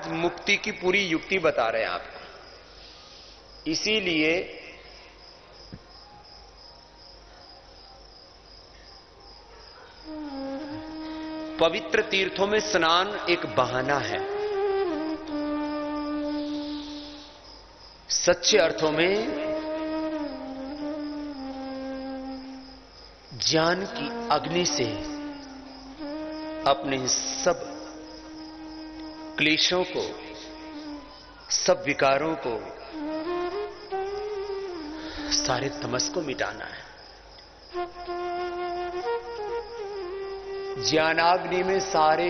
आज मुक्ति की पूरी युक्ति बता रहे हैं आपको। इसीलिए पवित्र तीर्थों में स्नान एक बहाना है। सच्चे अर्थों में ज्ञान की अग्नि से अपने सब क्लेशों को, सब विकारों को, सारे तमस को मिटाना है। ज्ञानाग्नि में सारे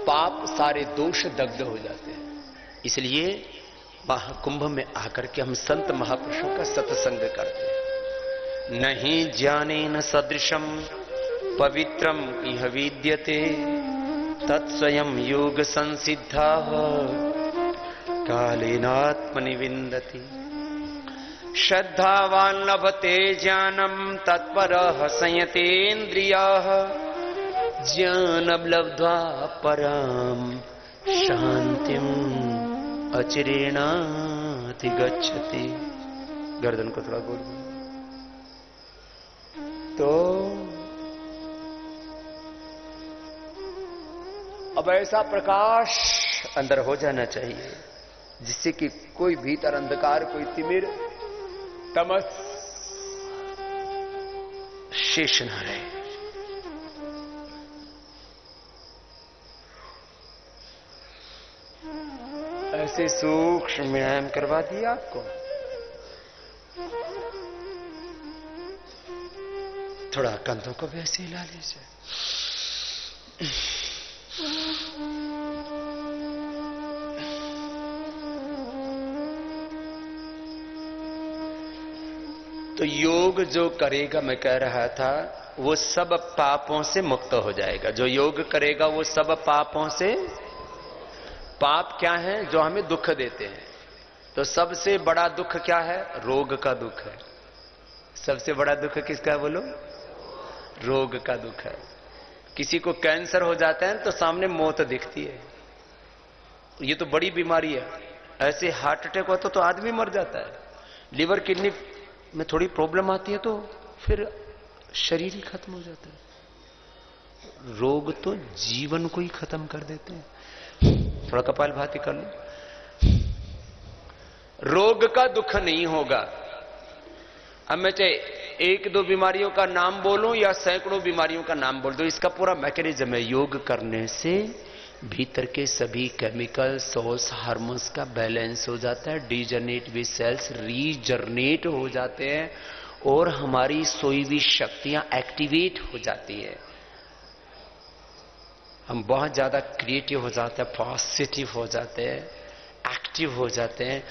पाप, सारे दोष दग्ध हो जाते हैं। इसलिए महाकुंभ में आकर के हम संत महापुरुषों का सत्संग करते हैं। नहीं ज्ञानेन सदृशम पवित्रम इह विद्यते तत्स्वयं योग संसिद्धा कालेनात्मनि विन्दति। श्रद्धावान् लभते ज्ञानम तत्परः संयतेन्द्रियाः ज्ञानं लब्ध्वा पराम शांतिम अचिरेणाति गच्छति। गर्दन को थोड़ा बोल तो अब ऐसा प्रकाश अंदर हो जाना चाहिए जिससे कि कोई भीतर अंधकार, कोई तिमिर, तमस शेष न रहे। ऐसे सूक्ष्म व्यायाम करवा दिया आपको। थोड़ा कंधों को भी ऐसे हिला लीजिए। तो योग जो करेगा, मैं कह रहा था, वो सब पापों से मुक्त हो जाएगा। जो योग करेगा वो सब पापों से, पाप क्या है? जो हमें दुख देते हैं। तो सबसे बड़ा दुख क्या है? रोग का दुख है। सबसे बड़ा दुख किसका है बोलो? रोग का दुख है। किसी को कैंसर हो जाता है तो सामने मौत दिखती है, ये तो बड़ी बीमारी है। ऐसे हार्ट अटैक होता तो आदमी मर जाता है। लिवर किडनी में थोड़ी प्रॉब्लम आती है तो फिर शरीर ही खत्म हो जाता है। रोग तो जीवन को ही खत्म कर देते हैं। थोड़ा कपालभाति कर लो। रोग का दुख नहीं होगा। अब मैं चाहे एक दो बीमारियों का नाम बोलूं या सैकड़ों बीमारियों का नाम बोल दूं, इसका पूरा मैकेनिज्म है। योग करने से भीतर के सभी केमिकल, सोर्स, हार्मोन्स का बैलेंस हो जाता है। डीजनरेटिव सेल्स रीजनरेट हो जाते हैं और हमारी सोई हुई शक्तियां एक्टिवेट हो जाती है। हम बहुत ज्यादा क्रिएटिव हो जाते हैं, पॉजिटिव हो जाते हैं, एक्टिव हो जाते हैं।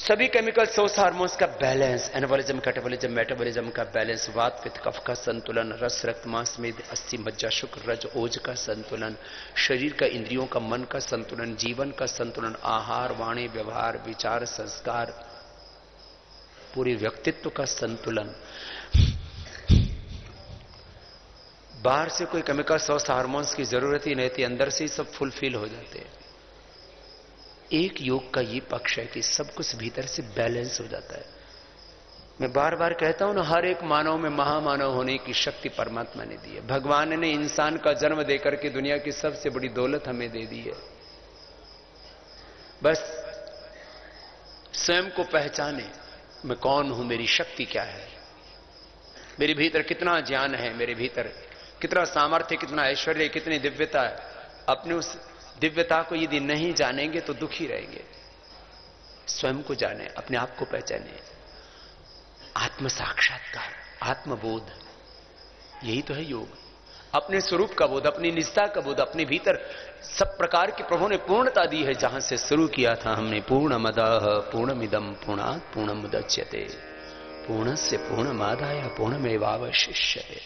सभी केमिकल, सोर्स, हार्मोन्स का बैलेंस, एनाबॉलिज्म, कैटाबॉलिज्म, मेटाबॉलिज्म का बैलेंस, वात, पित्त, कफ का संतुलन, रस, रक्त, मांस, मेद, अस्थि, मज्जा, शुक्र, रज, ओज का संतुलन, शरीर का, इंद्रियों का, मन का संतुलन, जीवन का संतुलन, आहार, वाणी, व्यवहार, विचार, संस्कार, पूरे व्यक्तित्व का संतुलन। बाहर से कोई केमिकल, सोर्स, हार्मोन्स की जरूरत ही नहीं थी, अंदर से ही सब फुलफिल हो जाते हैं। एक योग का ये पक्ष है कि सब कुछ भीतर से बैलेंस हो जाता है। मैं बार बार कहता हूं ना, हर एक मानव में महामानव होने की शक्ति परमात्मा ने दी है। भगवान ने इंसान का जन्म देकर के दुनिया की सबसे बड़ी दौलत हमें दे दी है। बस स्वयं को पहचाने, मैं कौन हूं, मेरी शक्ति क्या है, मेरे भीतर कितना ज्ञान है, मेरे भीतर कितना सामर्थ्य, कितना ऐश्वर्य, कितनी दिव्यता है। अपने उस दिव्यता को यदि नहीं जानेंगे तो दुखी रहेंगे। स्वयं को जाने, अपने आप को पहचाने। आत्म साक्षात्कार, आत्मबोध, यही तो है योग। अपने स्वरूप का बोध, अपनी निष्ठा का बोध, अपने भीतर सब प्रकार की प्रभु ने पूर्णता दी है। जहां से शुरू किया था हमने, पूर्णमदः पूर्णमिदं पूर्णात् पूर्णमुदच्यते पूर्णस्य पूर्णमादाय पूर्णमेवावशिष्यते।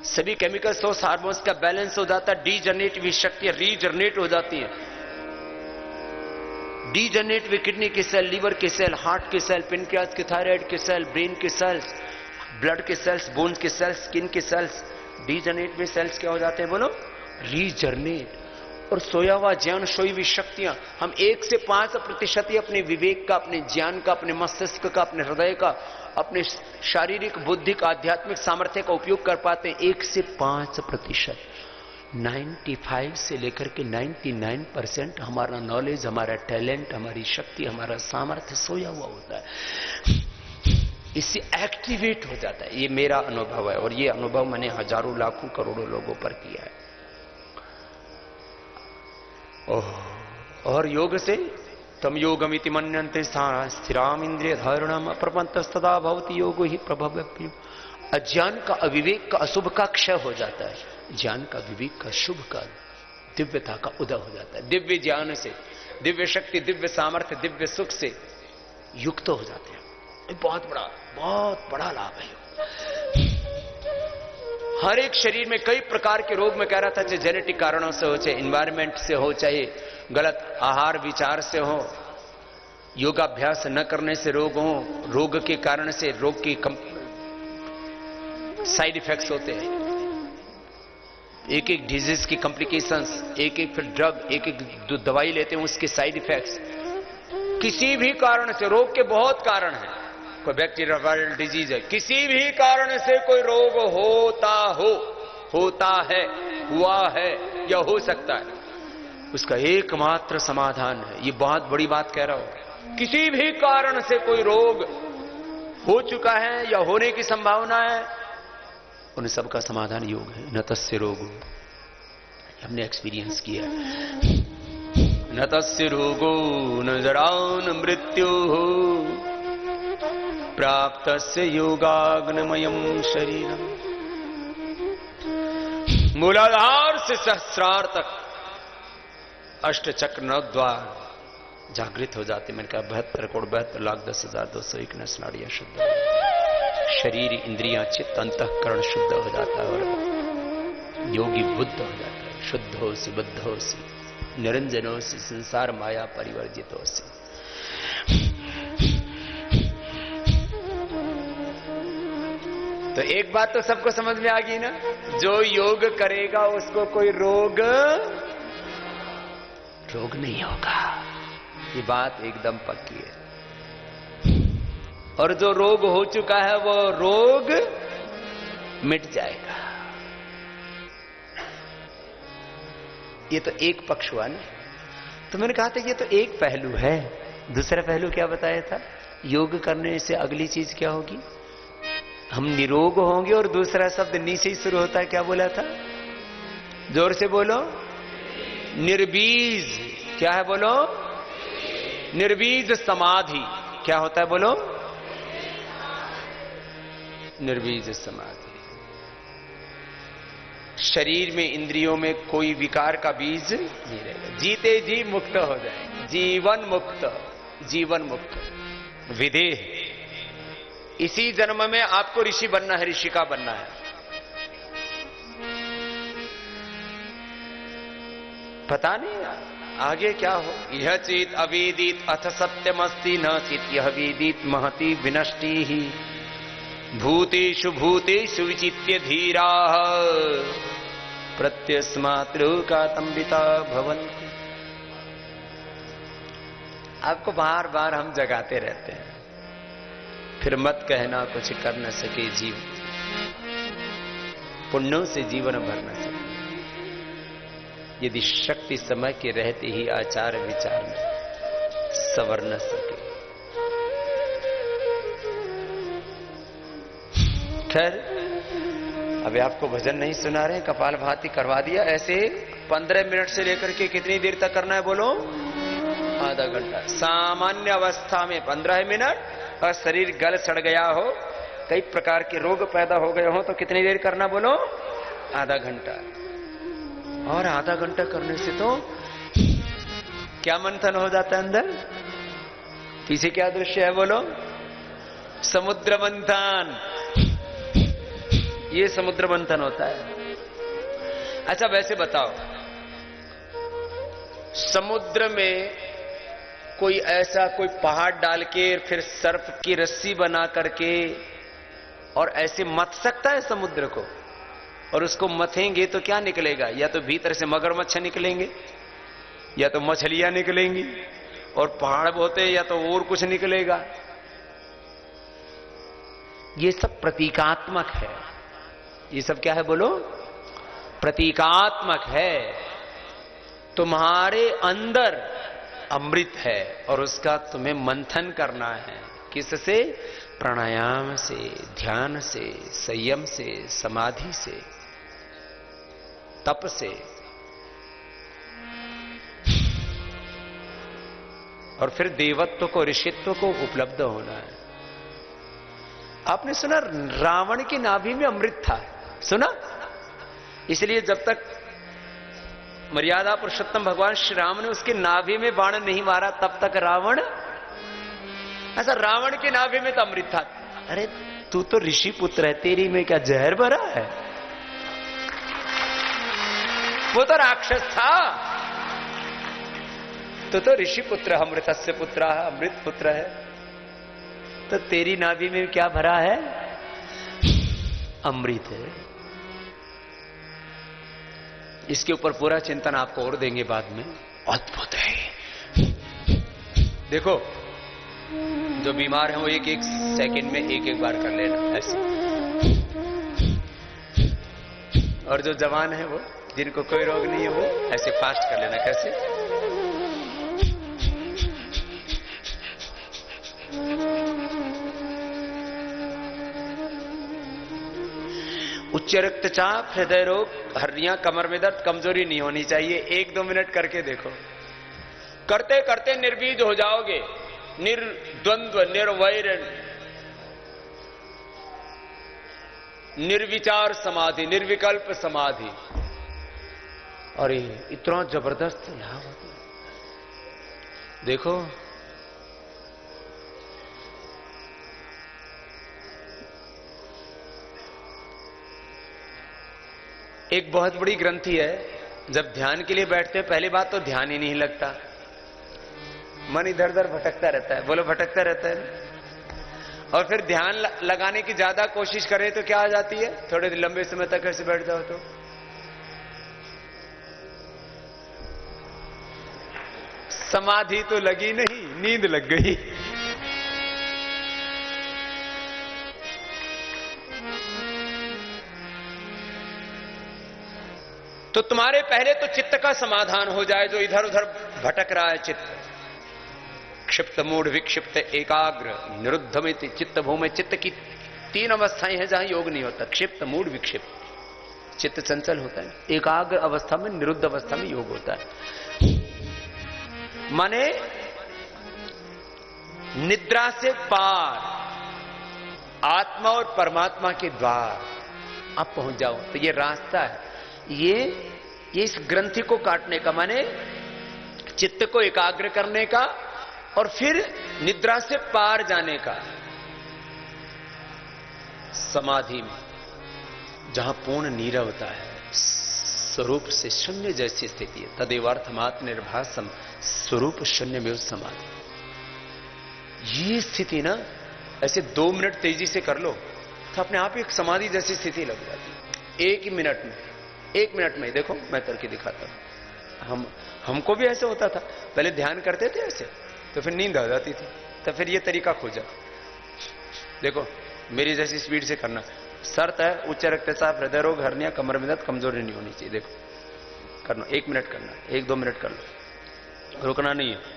सभी केमिकल, सोर्स, हार्मोन्स का बैलेंस हो जाता है। डीजनरेटिव शक्तियां रीजनरेट हो जाती हैं। डीजनरेटिव किडनी के सेल, लीवर के सेल, हार्ट के सेल, पेनक्रियास के, थायराइड के सेल, ब्रेन के सेल्स, ब्लड के सेल्स, बोन्स के सेल्स, स्किन के सेल्स, डीजनरेट में सेल्स क्या हो जाते हैं बोलो? रीजनरेट। और सोया हुआ ज्ञान, सोई हुई शक्तियां, हम 1 से 5% ही अपने विवेक का, अपने ज्ञान का, अपने मस्तिष्क का, अपने हृदय का, अपने शारीरिक, बुद्धिक, आध्यात्मिक सामर्थ्य का उपयोग कर पाते हैं। 1 से 5%। 95 से लेकर के 99% हमारा नॉलेज, हमारा टैलेंट, हमारी शक्ति, हमारा सामर्थ्य सोया हुआ होता है, इससे एक्टिवेट हो जाता है। ये मेरा अनुभव है, और ये अनुभव मैंने हजारों, लाखों, करोड़ों लोगों पर किया है। और योग से तम योगमिति मन्यन्ते स्थिराम इंद्रिय धारणम अप्रमत्तस्तदा भवति योगो ही प्रभव्य। अज्ञान का, अविवेक का, अशुभ का क्षय हो जाता है, ज्ञान का, विवेक का, शुभ का, दिव्यता का उदय हो जाता है। दिव्य ज्ञान से, दिव्य शक्ति, दिव्य सामर्थ्य, दिव्य सुख से युक्त हो जाते हैं। बहुत बड़ा लाभ है। हर एक शरीर में कई प्रकार के रोग, मैं कह रहा था, चाहे जेनेटिक कारणों से हो, चाहे एनवायरमेंट से हो, चाहे गलत आहार विचार से हो, योगाभ्यास न करने से रोग हो, रोग के कारण से रोग की साइड इफेक्ट्स होते हैं, एक एक डिजीज की कॉम्प्लिकेशंस, एक एक फिर ड्रग, एक एक दवाई लेते हैं उसके साइड इफेक्ट्स। किसी भी कारण से, रोग के बहुत कारण हैं, कोई बैक्टीरियल डिजीज है, किसी भी कारण से कोई रोग होता है, हुआ है या हो सकता है, उसका एकमात्र समाधान है, ये बहुत बड़ी बात कह रहा हूं, किसी भी कारण से कोई रोग हो चुका है या होने की संभावना है, उन सब का समाधान योग है। न तस्य रोगो, हमने एक्सपीरियंस किया, न तस्य रोगो न जरा न मृत्यु प्राप्तस्य योगाग्नमयं शरीरम। मूलाधार से सहस्रार तक अष्ट चक्र, 9 द्वार जागृत हो जाते। मैंने कहा 72 करोड़ 72,10,201 नस नाड़ियां शुद्ध हो, शरीर, इंद्रियां, चित्त, अंतःकरण शुद्ध हो जाता है, और योगी बुद्ध हो जाता है। शुद्ध हो सी, बुद्ध हो सी, निरंजन हो सी, संसार माया परिवर्जित हो सी। तो एक बात तो सबको समझ में आ गई ना, जो योग करेगा उसको कोई रोग नहीं होगा, ये बात एकदम पक्की है। और जो रोग हो चुका है वो रोग मिट जाएगा। ये तो एक पक्ष हुआ ना। तो मैंने कहा था ये तो एक पहलू है, दूसरा पहलू क्या बताया था? योग करने से अगली चीज क्या होगी? हम निरोग होंगे। और दूसरा शब्द नीचे ही शुरू होता है, क्या बोला था? जोर से बोलो, निर्बीज। क्या है बोलो? निर्बीज समाधि। क्या होता है बोलो? निर्बीज समाधि। शरीर में, इंद्रियों में कोई विकार का बीज नहीं रहेगा, जीते जी मुक्त हो जाए, जीवन मुक्त, जीवन मुक्त, विदेह। इसी जन्म में आपको ऋषि बनना है, ऋषिका बनना है। पता नहीं आगे क्या हो। यह चेत अवेदित अथ सत्यमस्ति, न चित यह वेदित महति विनष्टि ही। भूतेषु भूतेषु विचित्य धीरा प्रत्यस्मात् लोकातंबिता भवन्ति। आपको बार बार हम जगाते रहते हैं, फिर मत कहना कुछ कर न सके जीव, पुण्यों से जीवन भर न सके। यदि शक्ति समय के रहते ही आचार विचार में सवर न सके। खैर, अभी आपको भजन नहीं सुना रहे, कपाल भाती करवा दिया। ऐसे 15 मिनट से लेकर के कितनी देर तक करना है बोलो? आधा घंटा। सामान्य अवस्था में 15 मिनट, और शरीर गल सड़ गया हो, कई प्रकार के रोग पैदा हो गए हो, तो कितनी देर करना बोलो? आधा घंटा। और आधा घंटा करने से तो क्या मंथन हो जाता है अंदर? पीछे क्या दृश्य है बोलो? समुद्र मंथन। ये समुद्र मंथन होता है। अच्छा वैसे बताओ, समुद्र में कोई ऐसा कोई पहाड़ डाल के फिर सर्फ की रस्सी बना करके और ऐसे मत सकता है समुद्र को? और उसको मथेंगे तो क्या निकलेगा? या तो भीतर से मगरमच्छ निकलेंगे, या तो मछलियां निकलेंगी, और पहाड़ होते या तो और कुछ निकलेगा। ये सब प्रतीकात्मक है। ये सब क्या है बोलो? प्रतीकात्मक है। तुम्हारे अंदर अमृत है और उसका तुम्हें मंथन करना है। किससे? प्राणायाम से, ध्यान से, संयम से, समाधि से, तप से। और फिर देवत्व को, ऋषित्व को उपलब्ध होना है। आपने सुना रावण की नाभि में अमृत था? सुना? इसलिए जब तक मर्यादा पुरुषोत्तम भगवान श्री राम ने उसके नाभि में बाण नहीं मारा तब तक रावण, ऐसा रावण के नाभि में तो अमृत था। अरे तू तो ऋषि पुत्र है, तेरी में क्या जहर भरा है? वो तो राक्षस था। तो ऋषि पुत्र, अमृतस्य पुत्र, अमृत पुत्र है। तो तेरी नाभि में क्या भरा है? अमृत है। इसके ऊपर पूरा चिंतन आपको और देंगे बाद में। अद्भुत है। देखो, जो बीमार है वो एक एक सेकंड में एक एक बार कर लेना ऐसे, और जो जवान है वो, जिनको कोई रोग नहीं है, वो ऐसे फास्ट कर लेना। कैसे? उच्च रक्तचाप, हृदय रोग, हर्निया, कमर में दर्द, कमजोरी नहीं होनी चाहिए। 1-2 मिनट करके देखो। करते करते निर्बीज हो जाओगे। निर्द्वंद्व, निर्वैर, निर्विचार समाधि, निर्विकल्प समाधि। अरे इतना जबरदस्त लाभ होता है। देखो, एक बहुत बड़ी ग्रंथि है। जब ध्यान के लिए बैठते हैं, पहली बात तो ध्यान ही नहीं लगता, मन इधर उधर भटकता रहता है। बोलो, भटकता रहता है। और फिर ध्यान लगाने की ज्यादा कोशिश करें तो क्या आ जाती है? थोड़े लंबे समय तक ऐसे बैठ जाओ तो समाधि तो लगी नहीं, नींद लग गई। तो तुम्हारे पहले तो चित्त का समाधान हो जाए, जो इधर उधर भटक रहा है चित्त। क्षिप्त, मूढ़, विक्षिप्त, एकाग्र, निरुद्धमिति चित्त भूमि। चित्त की 3 अवस्थाएं हैं जहां योग नहीं होता। क्षिप्त, मूढ़, विक्षिप्त। चित्त चंचल होता है। एकाग्र अवस्था में, निरुद्ध अवस्था में योग होता है। माने निद्रा से पार आत्मा और परमात्मा के द्वार आप पहुंच जाओ। तो ये रास्ता है। ये इस ग्रंथि को काटने का, माने चित्त को एकाग्र करने का और फिर निद्रा से पार जाने का। समाधि में जहां पूर्ण नीरवता है, स्वरूप से शून्य जैसी स्थिति है। तदेवार्थमात्म निर्भासम स्वरूप शून्य में समाधि। ये स्थिति ना ऐसे 2 मिनट तेजी से कर लो तो अपने आप एक समाधि जैसी स्थिति लग जाती है। 1 मिनट में, 1 मिनट में। देखो, मैं करके दिखाता हूं। हमको भी ऐसे होता था। पहले ध्यान करते थे ऐसे, तो फिर नींद आ जाती थी। तो फिर ये तरीका खोजा। देखो, मेरी जैसी स्पीड से करना। शर्त है उच्च रक्तचाप, हृदय रोग, हर्निया, कमर में दर्द, कमजोरी नहीं होनी चाहिए। देखो, करना 1 मिनट करना, 1-2 मिनट कर लो, रुकना नहीं है।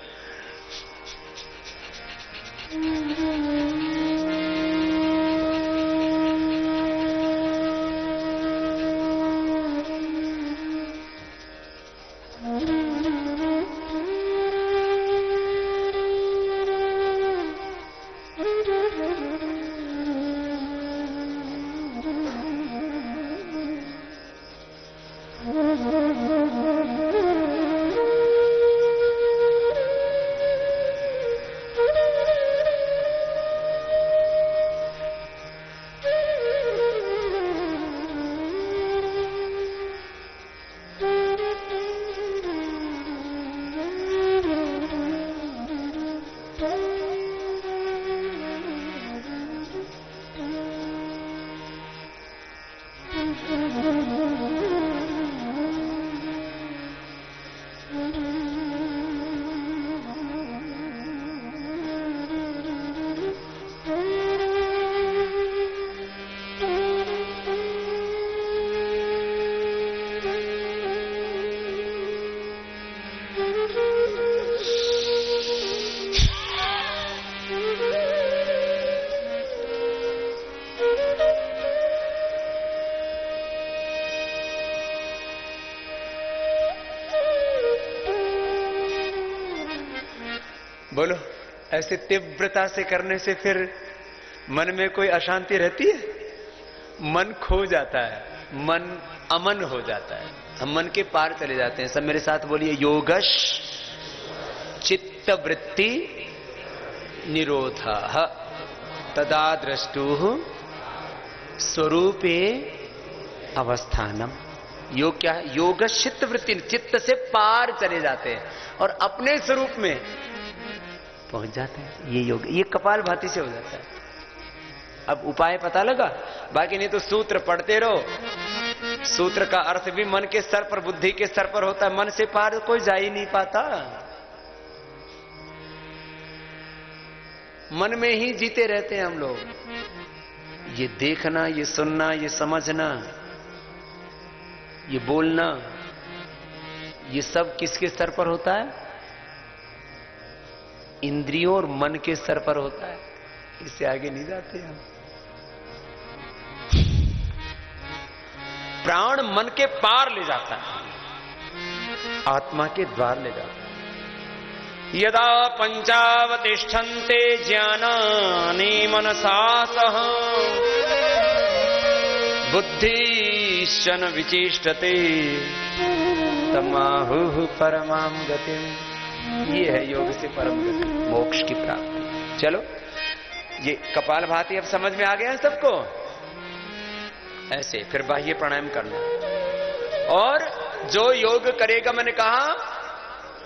ऐसे तीव्रता से करने से फिर मन में कोई अशांति रहती है? मन खो जाता है, मन अमन हो जाता है, हम मन के पार चले जाते हैं। सब मेरे साथ बोलिए, योगश चित्त वृत्ति निरोधः तदा द्रष्टुः स्वरूपे अवस्थानम। योग क्या है? योग चित्त वृत्ति, चित्त से पार चले जाते हैं और अपने स्वरूप में पहुंच जाते हैं। ये योग, ये कपालभाति से हो जाता है। अब उपाय पता लगा? बाकी नहीं तो सूत्र पढ़ते रहो। सूत्र का अर्थ भी मन के स्तर पर, बुद्धि के स्तर पर होता है। मन से पार कोई जा ही नहीं पाता, मन में ही जीते रहते हैं हम लोग। ये देखना, ये सुनना, ये समझना, ये बोलना, ये सब किसके स्तर पर होता है? इंद्रियों और मन के स्तर पर होता है। इससे आगे नहीं जाते हम। प्राण मन के पार ले जाता है, आत्मा के द्वार ले जाता है। यदा पंचावतिष्ठन्ते ज्ञानानि मनसा सह बुद्धिश्चन विचिष्टते तमाहुः परमां गतिम्। ये है योग से परम गति, मोक्ष की प्राप्ति। चलो, ये कपालभाति अब समझ में आ गया है सबको? ऐसे फिर बाह्य प्राणायाम करना। और जो योग करेगा, मैंने कहा,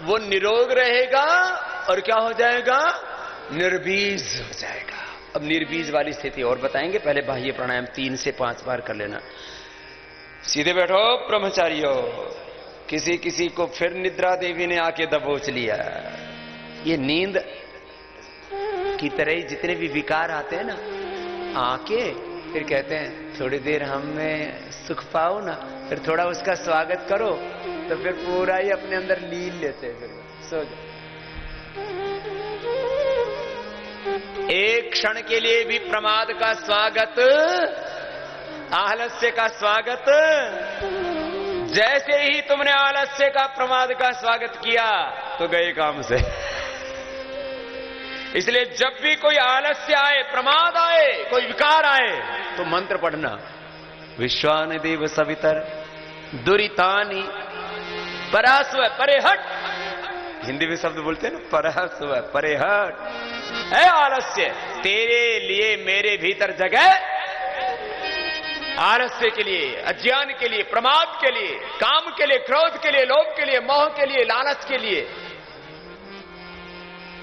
वो निरोग रहेगा और क्या हो जाएगा? निर्बीज हो जाएगा। अब निर्बीज वाली स्थिति और बताएंगे, पहले बाह्य प्राणायाम 3 से 5 बार कर लेना। सीधे बैठो ब्रह्मचारियों। किसी किसी को फिर निद्रा देवी ने आके दबोच लिया। ये नींद की तरह ही जितने भी विकार आते हैं ना, आके फिर कहते हैं थोड़ी देर हमें सुख पाओ ना, फिर थोड़ा उसका स्वागत करो, तो फिर पूरा ही अपने अंदर लीन लेते हैं, फिर सो जाओ। एक क्षण के लिए भी प्रमाद का स्वागत, आलस्य का स्वागत, जैसे ही तुमने आलस्य का, प्रमाद का स्वागत किया तो गए काम से। इसलिए जब भी कोई आलस्य आए, प्रमाद आए, कोई विकार आए, तो मंत्र पढ़ना, विश्वानि देव सवितर दुरितानि परास्व परे हट। हिंदी में शब्द बोलते हैं ना, परास्व परे हट। ऐ आलस्य, तेरे लिए मेरे भीतर जगह, आलस्य के लिए, अज्ञान के लिए, प्रमाद के लिए, काम के लिए, क्रोध के लिए, लोभ के लिए, मोह के लिए, लालच के लिए,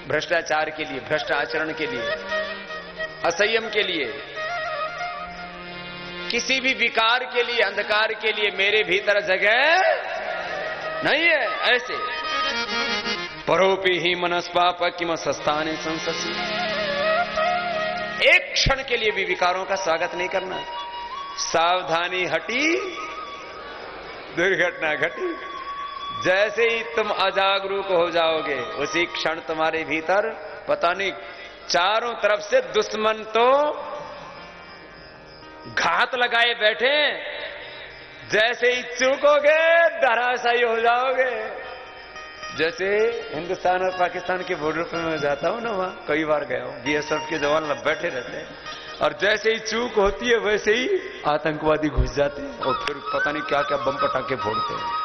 भ्रष्टाचार के लिए, भ्रष्ट आचरण के लिए, असंयम के लिए, किसी भी विकार के लिए, अंधकार के लिए मेरे भीतर जगह नहीं है। ऐसे परोपि ही मनस्पाप किम सस्ताने संससी। एक क्षण के लिए भी विकारों का स्वागत नहीं करना। सावधानी हटी, दुर्घटना घटी। जैसे ही तुम अजागरूक हो जाओगे, उसी क्षण तुम्हारे भीतर पता नहीं चारों तरफ से दुश्मन तो घात लगाए बैठे। जैसे ही चूकोगे, धराशायी हो जाओगे। जैसे हिंदुस्तान और पाकिस्तान के बॉर्डर पर मैं जाता हूं ना, वहां कई बार गया हूं, बीएसएफ के जवान बैठे रहते हैं, और जैसे ही चूक होती है वैसे ही आतंकवादी घुस जाते हैं और फिर पता नहीं क्या क्या बम पटाखे फोड़ते हैं।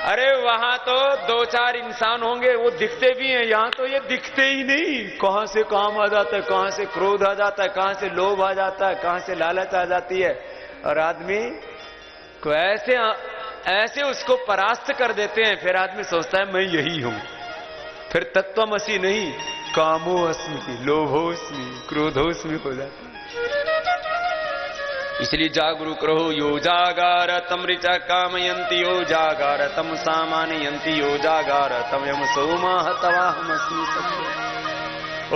अरे वहां तो 2-4 इंसान होंगे, वो दिखते भी हैं, यहां तो ये दिखते ही नहीं। कहां से काम आ जाता है, कहां से क्रोध आ जाता है, कहां से लोभ आ जाता है, कहां से लालच आ जाती है, और आदमी को ऐसे उसको परास्त कर देते हैं। फिर आदमी सोचता है मैं यही हूं। फिर तत्वमसि नहीं, कामोऽस्मि, लोभोऽस्मि, क्रोधोऽस्मि हो जाता है। इसलिए जागरूक रहो। यो जागार तम ऋचा कामयंती, यो जागार तम सामान्यंती, यो जागार तम यम सोमाह तवाहमस्मि सत्य।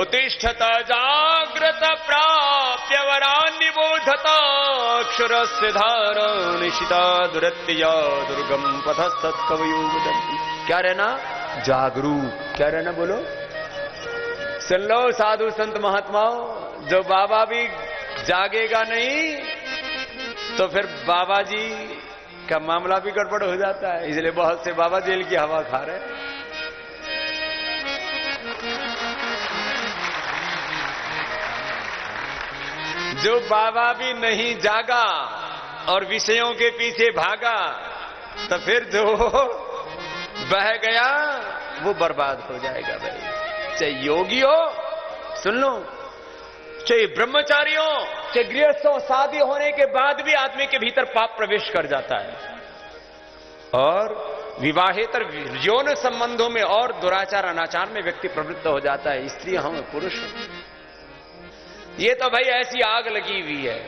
उत्तिष्ठत जाग्रत प्राप्य वरान् निबोधत, अक्षरस्य धारणिशिता दुरत्यया दुर्गम पथस्तत् कवयो वदन्ति। क्या रहना? जागरूक। क्या रहना? बोलो, सुन लो साधु संत महात्माओं। जो बाबा भी जागेगा नहीं तो फिर बाबा जी का मामला भी गड़बड़ हो जाता है। इसलिए बहुत से बाबा जेल की हवा खा रहे हैं। जो बाबा भी नहीं जागा और विषयों के पीछे भागा, तो फिर जो बह गया वो बर्बाद हो जाएगा भाई। चाहे योगी हो, सुन लो, चाहे ब्रह्मचारी हो, चाहे गृहस्थ हो, शादी होने के बाद भी आदमी के भीतर पाप प्रवेश कर जाता है और विवाहेतर यौन संबंधों में और दुराचार अनाचार में व्यक्ति प्रवृत्त हो जाता है, स्त्री हो पुरुष हो। ये तो भाई ऐसी आग लगी हुई है,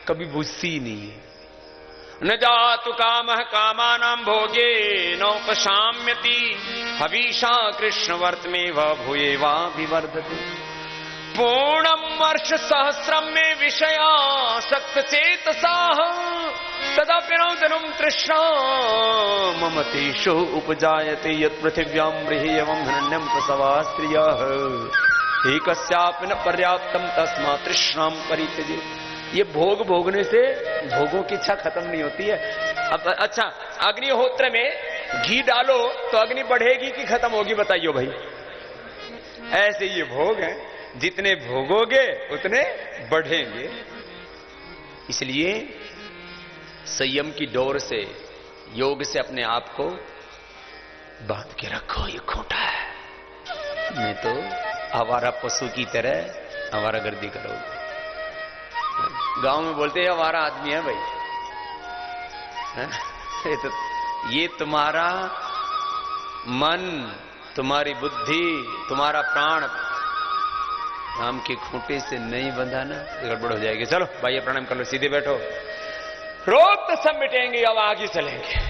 कभी बुझती नहीं है। न जातु कामः कामानां भोगे नोपशाम्यति हवीषा कृष्ण वर्तमे व भूये वा विवर्धते। पूर्णम वर्ष सहस्रम में विषया सक्त चेतसाः तदापि नौदनं तृष्णा मम तेषु उपजायते यत् पृथिव्यां बृहयवं हिरण्यं प्रसवा स्त्रियः एकस्यापि न पर्याप्तम तस्मात् तृष्णां परित्यजेत्। ये भोग भोगने से भोगों की इच्छा खत्म नहीं होती है। अब अच्छा, अग्निहोत्र में घी डालो तो अग्नि बढ़ेगी कि खत्म होगी, बताइयो भाई। ऐसे ये भोग हैं, जितने भोगोगे उतने बढ़ेंगे। इसलिए संयम की डोर से, योग से अपने आप को बांध के रखो। ये खोटा है, नहीं तो आवारा पशु की तरह आवारागर्दी करोगे। गांव में बोलते हैं आवारा आदमी है भाई, ये तुम्हारा मन, तुम्हारी बुद्धि, तुम्हारा प्राण आम के खूंटे से नहीं बंधा ना, गड़बड़ हो जाएगी। चलो भाई प्राणायाम कर लो, सीधे बैठो। रोग तो सब मिटेंगे, अब आगे चलेंगे।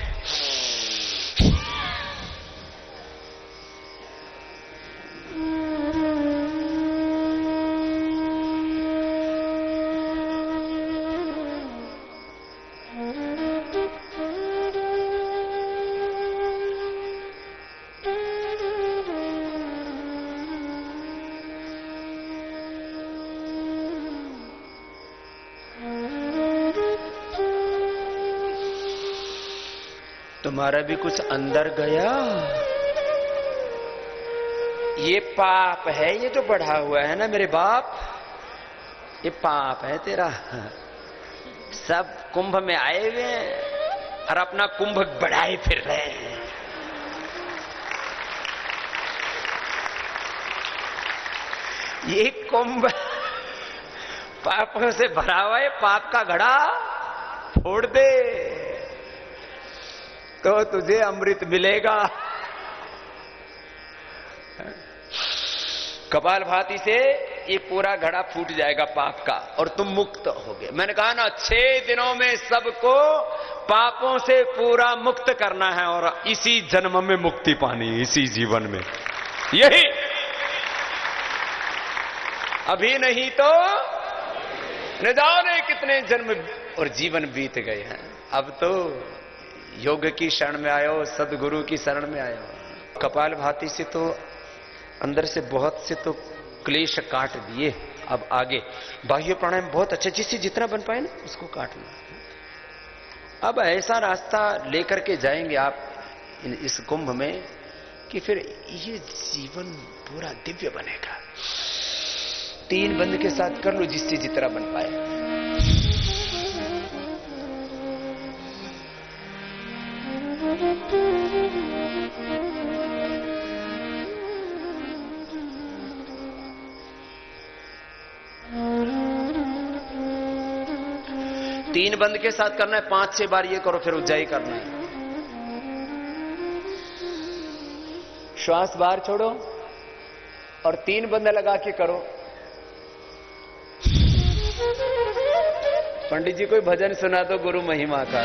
तुम्हारा भी कुछ अंदर गया। ये पाप है, ये जो बढ़ा हुआ है ना मेरे बाप, ये पाप है तेरा। सब कुंभ में आए हुए हैं और अपना कुंभ बढ़ाए फिर रहे हैं। ये कुंभ पापों से भरा हुआ है, पाप का घड़ा फोड़ दे तो तुझे अमृत मिलेगा। कपालभाति से ये पूरा घड़ा फूट जाएगा पाप का और तुम मुक्त होगे। मैंने कहा ना, 6 दिनों में सबको पापों से पूरा मुक्त करना है और इसी जन्म में मुक्ति पानी, इसी जीवन में। यही अभी नहीं तो न जाने कितने जन्म और जीवन बीत गए हैं। अब तो योग की शरण में आयो, सदगुरु की शरण में आयो। कपालभाति से तो अंदर से बहुत से तो क्लेश काट दिए। अब आगे बाह्य प्राणायाम बहुत अच्छा, जिससे जितना बन पाए ना उसको काटना। अब ऐसा रास्ता लेकर के जाएंगे आप इस कुंभ में कि फिर ये जीवन पूरा दिव्य बनेगा। 3 बंद के साथ कर लो, जिससे जितना बन पाए। तीन बंद के साथ करना है, 5-6 बार ये करो, फिर उज्जाई करना है। श्वास बाहर छोड़ो और 3 बंद लगा के करो। पंडित जी कोई भजन सुना दो गुरु महिमा का।